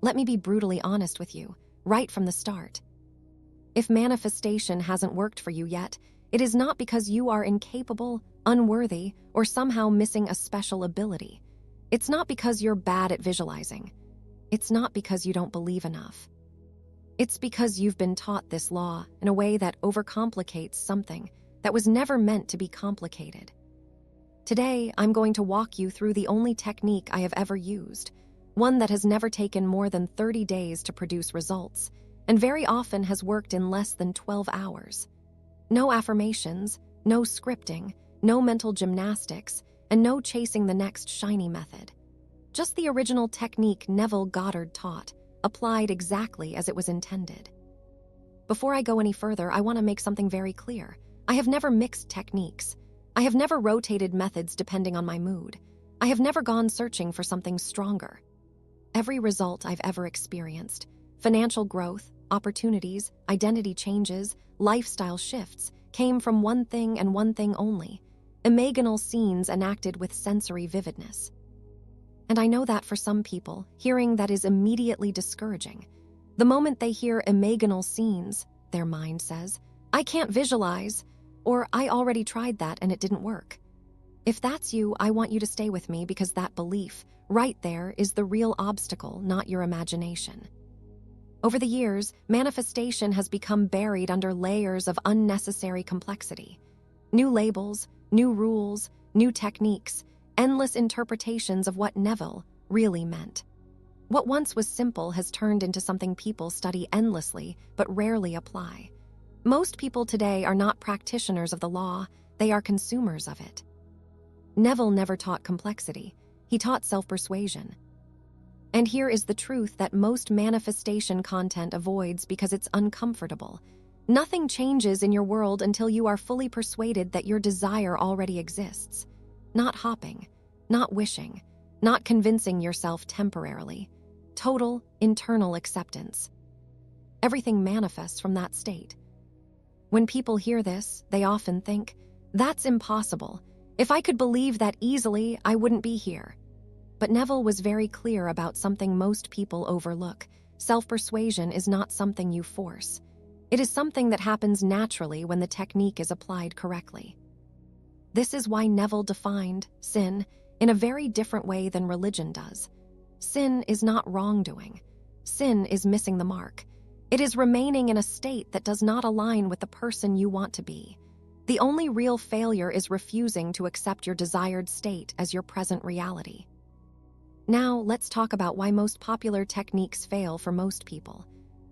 Let me be brutally honest with you, right from the start. If manifestation hasn't worked for you yet, it is not because you are incapable, unworthy, or somehow missing a special ability. It's not because you're bad at visualizing. It's not because you don't believe enough. It's because you've been taught this law in a way that overcomplicates something that was never meant to be complicated. Today, I'm going to walk you through the only technique I have ever used, one that has never taken more than 30 days to produce results, and very often has worked in less than 12 hours. No affirmations, no scripting, no mental gymnastics, and no chasing the next shiny method. Just the original technique Neville Goddard taught, applied exactly as it was intended. Before I go any further, I want to make something very clear. I have never mixed techniques. I have never rotated methods depending on my mood. I have never gone searching for something stronger. Every result I've ever experienced, financial growth, opportunities, identity changes, lifestyle shifts, came from one thing and one thing only: imaginal scenes enacted with sensory vividness. And I know that for some people, hearing that is immediately discouraging. The moment they hear imaginal scenes, their mind says, "I can't visualize," or "I already tried that and it didn't work." If that's you, I want you to stay with me, because that belief, right there, is the real obstacle, not your imagination. Over the years, manifestation has become buried under layers of unnecessary complexity. New labels, new rules, new techniques, endless interpretations of what Neville really meant. What once was simple has turned into something people study endlessly but rarely apply. Most people today are not practitioners of the law, they are consumers of it. Neville never taught complexity, he taught self-persuasion. And here is the truth that most manifestation content avoids because it's uncomfortable. Nothing changes in your world until you are fully persuaded that your desire already exists. Not hopping, not wishing, not convincing yourself temporarily. Total, internal acceptance. Everything manifests from that state. When people hear this, they often think, "That's impossible. If I could believe that easily, I wouldn't be here." But Neville was very clear about something most people overlook. Self-persuasion is not something you force. It is something that happens naturally when the technique is applied correctly. This is why Neville defined sin in a very different way than religion does. Sin is not wrongdoing. Sin is missing the mark. It is remaining in a state that does not align with the person you want to be. The only real failure is refusing to accept your desired state as your present reality. Now, let's talk about why most popular techniques fail for most people.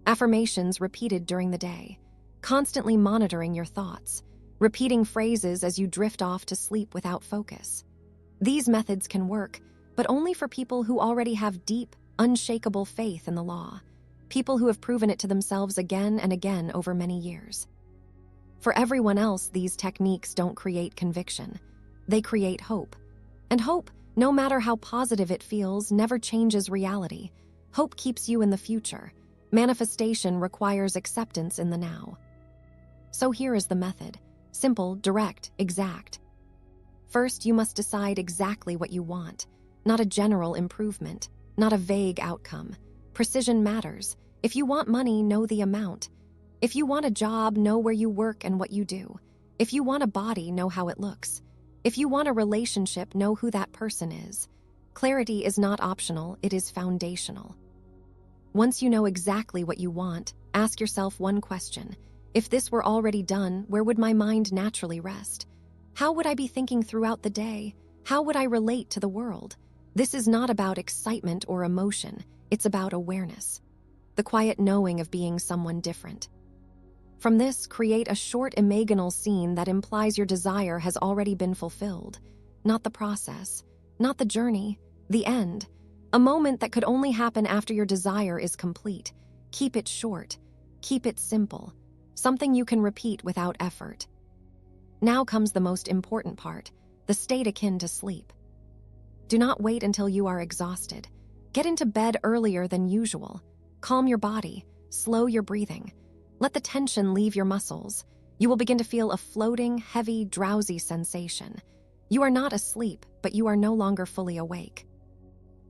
Affirmations repeated during the day, constantly monitoring your thoughts, repeating phrases as you drift off to sleep without focus. These methods can work, but only for people who already have deep, unshakable faith in the law, people who have proven it to themselves again and again over many years. For everyone else, these techniques don't create conviction. They create hope. And hope, no matter how positive it feels, never changes reality. Hope keeps you in the future. Manifestation requires acceptance in the now. So here is the method. Simple, direct, exact. First, you must decide exactly what you want. Not a general improvement, not a vague outcome. Precision matters. If you want money, know the amount. If you want a job, know where you work and what you do. If you want a body, know how it looks. If you want a relationship, know who that person is. Clarity is not optional, it is foundational. Once you know exactly what you want, ask yourself one question. If this were already done, where would my mind naturally rest? How would I be thinking throughout the day? How would I relate to the world? This is not about excitement or emotion, it's about awareness. The quiet knowing of being someone different. From this, create a short imaginal scene that implies your desire has already been fulfilled. Not the process, not the journey, the end. A moment that could only happen after your desire is complete. Keep it short. Keep it simple. Something you can repeat without effort. Now comes the most important part, the state akin to sleep. Do not wait until you are exhausted. Get into bed earlier than usual. Calm your body. Slow your breathing. Let the tension leave your muscles. You will begin to feel a floating, heavy, drowsy sensation. You are not asleep, but you are no longer fully awake.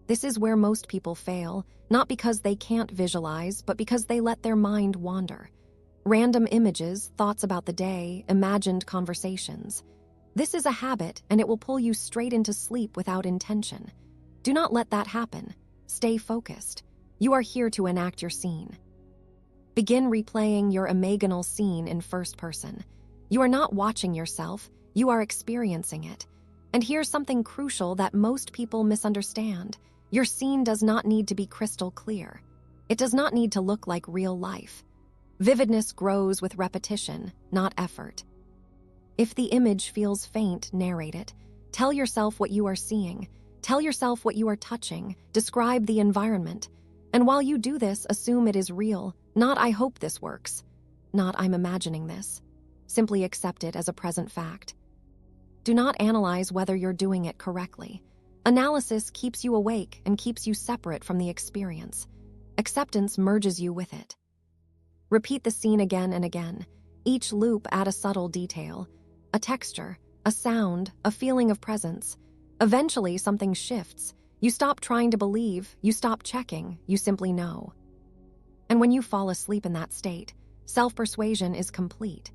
This is where most people fail, not because they can't visualize, but because they let their mind wander. Random images, thoughts about the day, imagined conversations. This is a habit, and it will pull you straight into sleep without intention. Do not let that happen. Stay focused. You are here to enact your scene. Begin replaying your imaginal scene in first person. You are not watching yourself, you are experiencing it. And here's something crucial that most people misunderstand. Your scene does not need to be crystal clear. It does not need to look like real life. Vividness grows with repetition, not effort. If the image feels faint, narrate it. Tell yourself what you are seeing. Tell yourself what you are touching. Describe the environment. And while you do this, assume it is real. Not "I hope this works." Not "I'm imagining this." Simply accept it as a present fact. Do not analyze whether you're doing it correctly. Analysis keeps you awake and keeps you separate from the experience. Acceptance merges you with it. Repeat the scene again and again. Each loop add a subtle detail, a texture, a sound, a feeling of presence. Eventually, something shifts. You stop trying to believe, you stop checking, you simply know. And when you fall asleep in that state, self-persuasion is complete.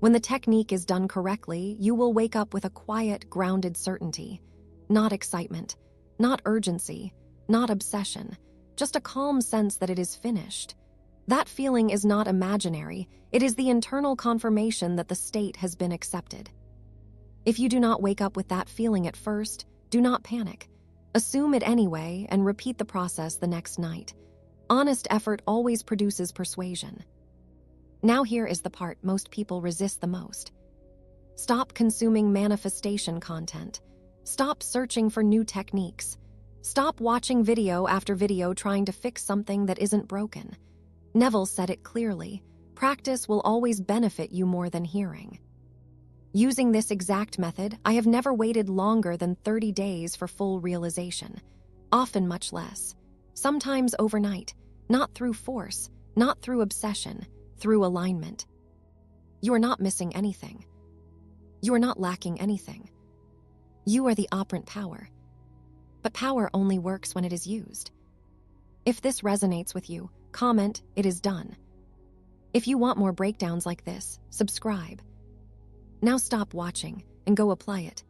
When the technique is done correctly, you will wake up with a quiet, grounded certainty. Not excitement, not urgency, not obsession, just a calm sense that it is finished. That feeling is not imaginary, it is the internal confirmation that the state has been accepted. If you do not wake up with that feeling at first, do not panic. Assume it anyway and repeat the process the next night. Honest effort always produces persuasion. Now here is the part most people resist the most. Stop consuming manifestation content. Stop searching for new techniques. Stop watching video after video trying to fix something that isn't broken. Neville said it clearly, practice will always benefit you more than hearing. Using this exact method, I have never waited longer than 30 days for full realization, often much less. Sometimes overnight, not through force, not through obsession, through alignment. You are not missing anything. You are not lacking anything. You are the operant power. But power only works when it is used. If this resonates with you, comment, "It is done." If you want more breakdowns like this, subscribe. Now stop watching and go apply it.